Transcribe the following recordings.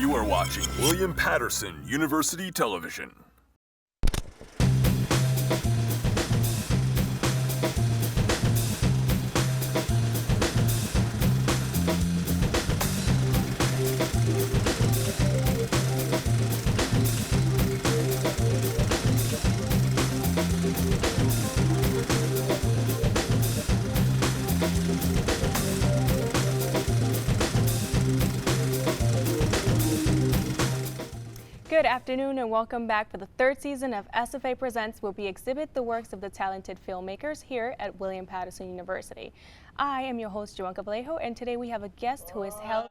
You are watching William Patterson University Television. Good afternoon and welcome back for the third season of SFA Presents, where we exhibit the works of the talented filmmakers here at William Patterson University. I am your host, Johanca, Vallejo, and today we have a guest who is held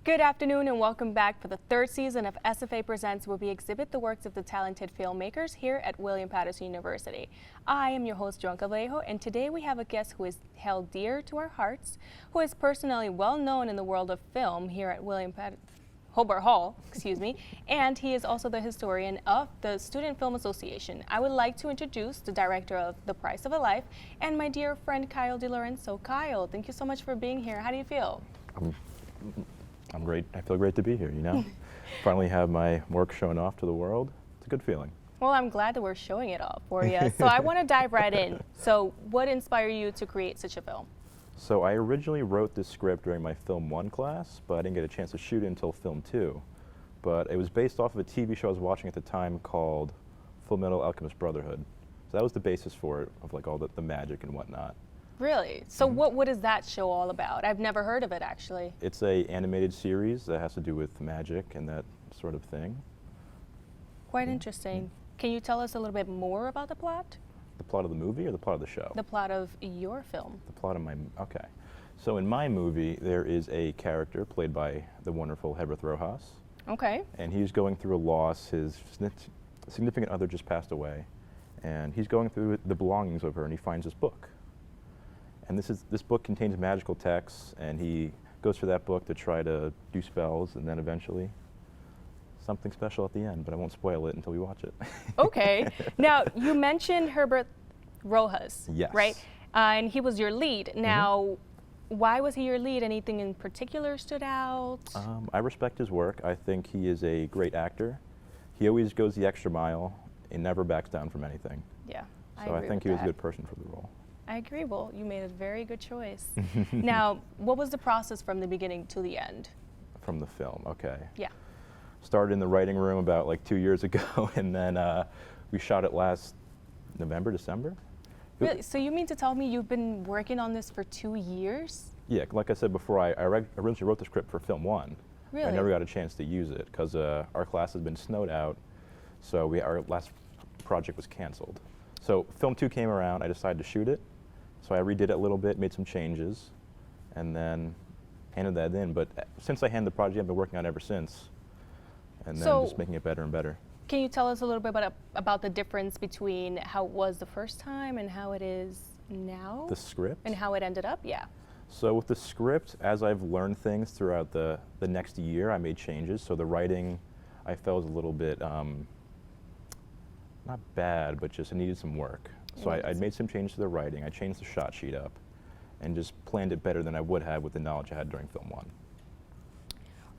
Good afternoon and welcome back for the third season of SFA Presents, where we exhibit the works of the talented filmmakers here at William Patterson University. I am your host, Johanca Vallejo, and today we have a guest who is held dear to our hearts, who is personally well known in the world of film here at Hobart Hall, and he is also the historian of the Student Film Association. I would like to introduce the director of The Price of a Life and my dear friend Kyle Delorenzo. Kyle, thank you so much for being here. How do you feel? I'm great. I feel great to be here, you know. Finally have my work shown off to the world. It's a good feeling. Well, I'm glad that we're showing it off for you. So I want to dive right in. So what inspired you to create such a film? So I originally wrote this script during my Film 1 class, but I didn't get a chance to shoot it until Film 2. But it was based off of a TV show I was watching at the time called Full Metal Alchemist Brotherhood. So that was the basis for it, of like all the magic and whatnot. Really? So what is that show all about? I've never heard of it, actually. It's a animated series that has to do with magic and that sort of thing. Quite interesting. Can you tell us a little bit more about the plot? The plot of the movie or the plot of the show? The plot of your film. The plot of my, okay. So in my movie, there is a character played by the wonderful Herbert Rojas. Okay. And he's going through a loss. His significant other just passed away. And he's going through the belongings of her, and he finds this book. And this book contains magical texts, and he goes through that book to try to do spells, and then eventually something special at the end, but I won't spoil it until we watch it. Okay. Now, you mentioned Herbert Rojas, yes. Right? And he was your lead. Now, why was he your lead? Anything in particular stood out? I respect his work. I think he is a great actor. He always goes the extra mile and never backs down from anything. Yeah, So I think he was a good person for the role. I agree. Well, you made a very good choice. Now, what was the process from the beginning to the end? From the film, okay. Yeah. Started in the writing room about like 2 years ago, and then we shot it last November, December. Really? So you mean to tell me you've been working on this for 2 years? Yeah, like I said before, I originally wrote the script for Film 1. Really? I never got a chance to use it because our class has been snowed out, so our last project was canceled. So Film 2 came around, I decided to shoot it. So I redid it a little bit, made some changes, and then handed that in. But since I handed the project, I've been working on it ever since, and then just making it better and better. Can you tell us a little bit about the difference between how it was the first time and how it is now? The script? And how it ended up, yeah. So with the script, as I've learned things throughout the next year, I made changes. So the writing, I felt was a little bit, not bad, but just it needed some work. So I made some changes to the writing. I changed the shot sheet up and just planned it better than I would have with the knowledge I had during Film 1.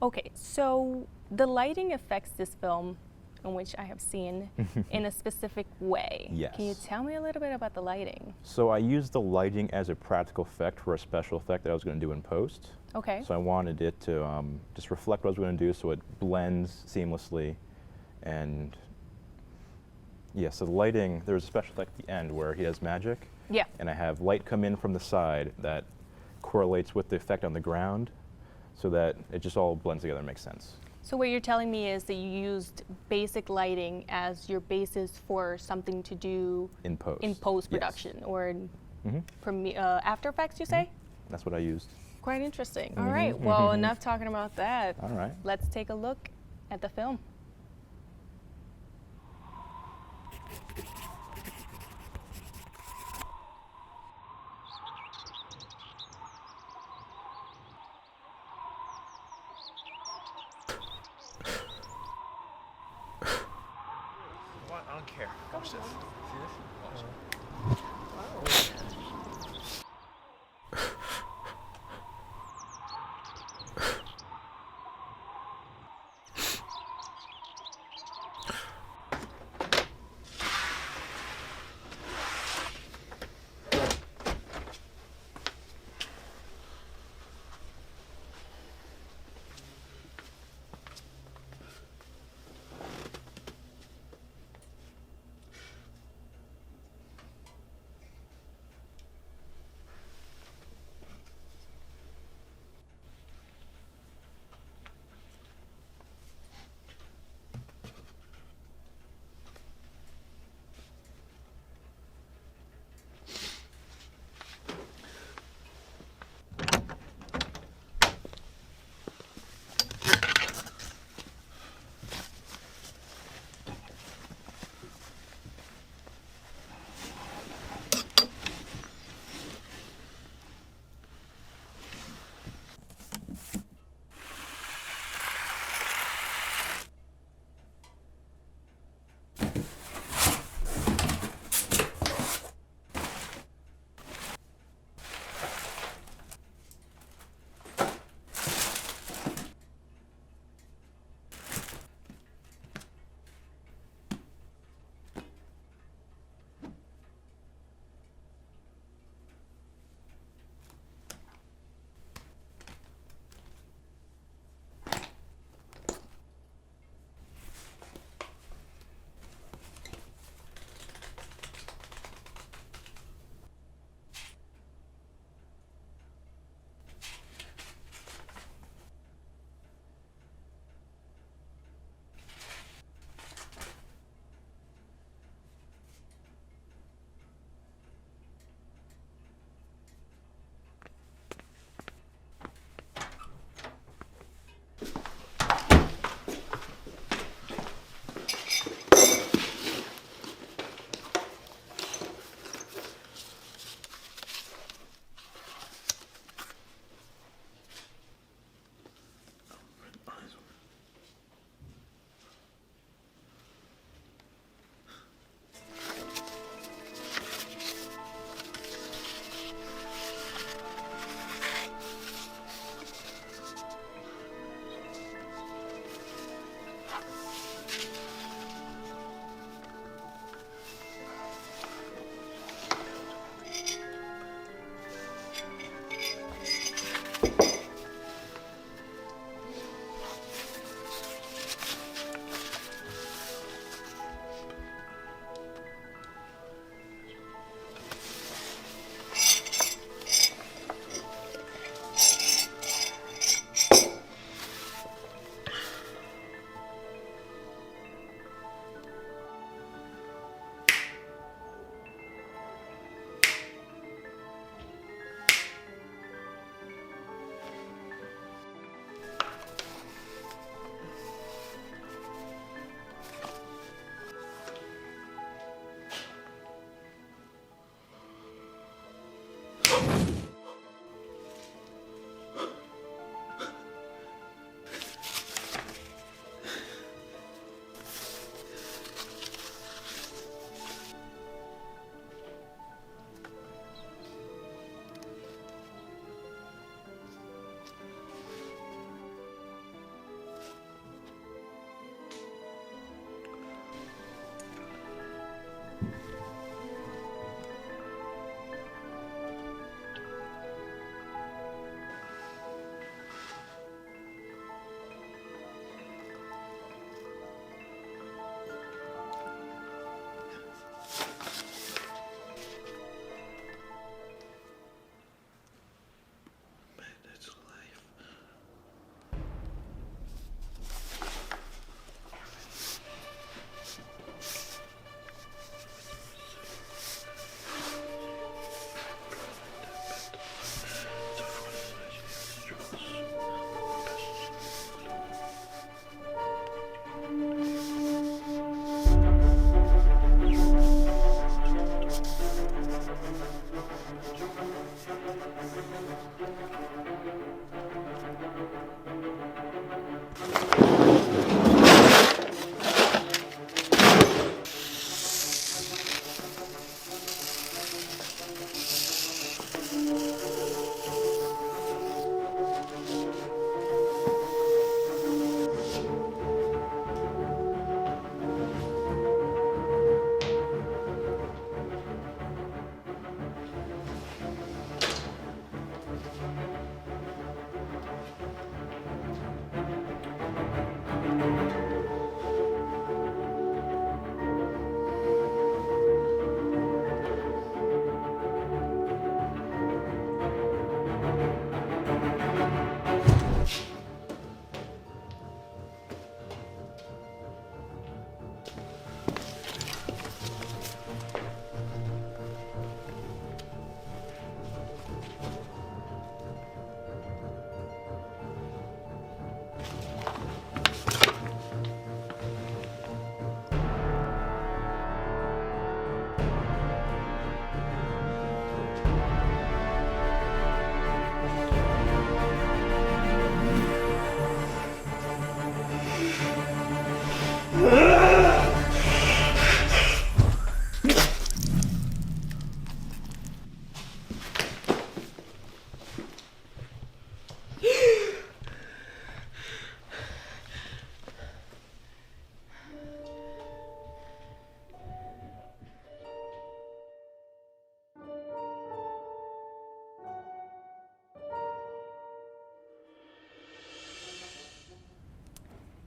Okay, so the lighting affects this film, in which I have seen, in a specific way. Yes. Can you tell me a little bit about the lighting? So I used the lighting as a practical effect for a special effect that I was going to do in post. Okay. So I wanted it to just reflect what I was going to do so it blends seamlessly. And yeah, so the lighting, there's a special effect at the end where he has magic. Yeah. And I have light come in from the side that correlates with the effect on the ground so that it just all blends together and makes sense. So what you're telling me is that you used basic lighting as your basis for something to do in post-production, yes. or in After Effects, you say? That's what I used. Quite interesting. All right, well, enough talking about that. All right. Let's take a look at the film. I don't care. Watch this. See this? Watch.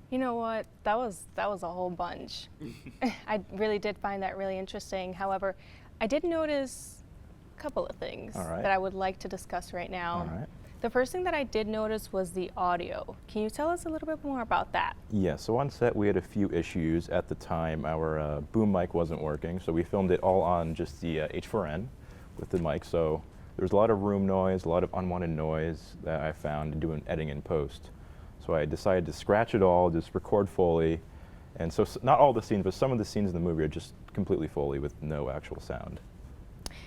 You know what? That was a whole bunch. I really did find that really interesting. However, I did notice a couple of things that I would like to discuss right now. All right. The first thing that I did notice was the audio. Can you tell us a little bit more about that? Yeah, so on set we had a few issues at the time. Our boom mic wasn't working, so we filmed it all on just the H4n with the mic. So there was a lot of room noise, a lot of unwanted noise that I found doing editing in post. So I decided to scratch it all, just record Foley. And so not all the scenes, but some of the scenes in the movie are just completely Foley with no actual sound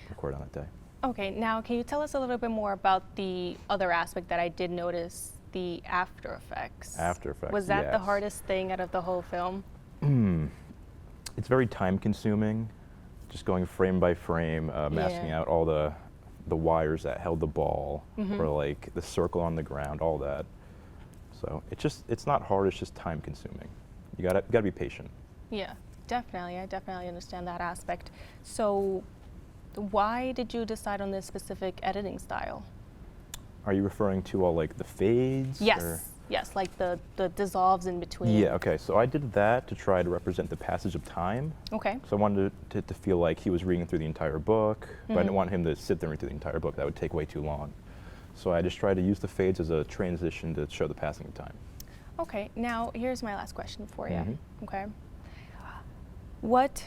recorded on that day. Okay, now can you tell us a little bit more about the other aspect that I did notice, the After Effects? After Effects, Was that the hardest thing out of the whole film? It's very time consuming, just going frame by frame, masking out all the wires that held the ball, or like the circle on the ground, all that. So it's not hard, it's just time consuming. You gotta be patient. Yeah, definitely, I definitely understand that aspect. So why did you decide on this specific editing style? Are you referring to all like the fades? Yes, yes, like the dissolves in between. Yeah, okay, so I did that to try to represent the passage of time. Okay. So I wanted it to feel like he was reading through the entire book, but I didn't want him to sit there and read through the entire book. That would take way too long. So I just tried to use the fades as a transition to show the passing of time. Okay, now here's my last question for you, okay? What,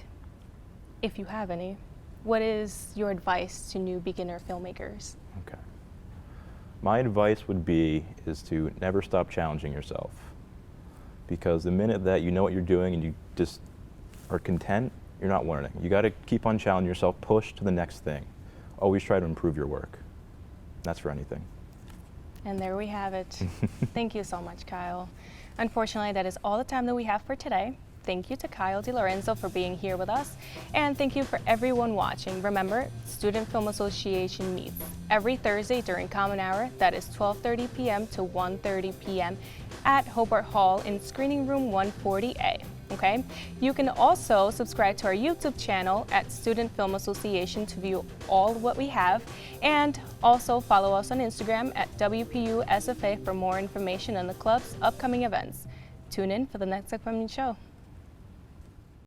if you have any, what is your advice to new beginner filmmakers? Okay. My advice would be is to never stop challenging yourself. Because the minute that you know what you're doing and you just are content, you're not learning. You gotta keep on challenging yourself, push to the next thing. Always try to improve your work. That's for anything. And there we have it. Thank you so much, Kyle. Unfortunately, that is all the time that we have for today. Thank you to Kyle Delorenzo for being here with us. And thank you for everyone watching. Remember, Student Film Association meets every Thursday during Common Hour. That is 12:30 p.m. to 1:30 p.m. at Hobart Hall in Screening Room 140A. Okay? You can also subscribe to our YouTube channel at Student Film Association to view all of what we have, and also follow us on Instagram at WPU SFA for more information on the club's upcoming events. Tune in for the next upcoming show.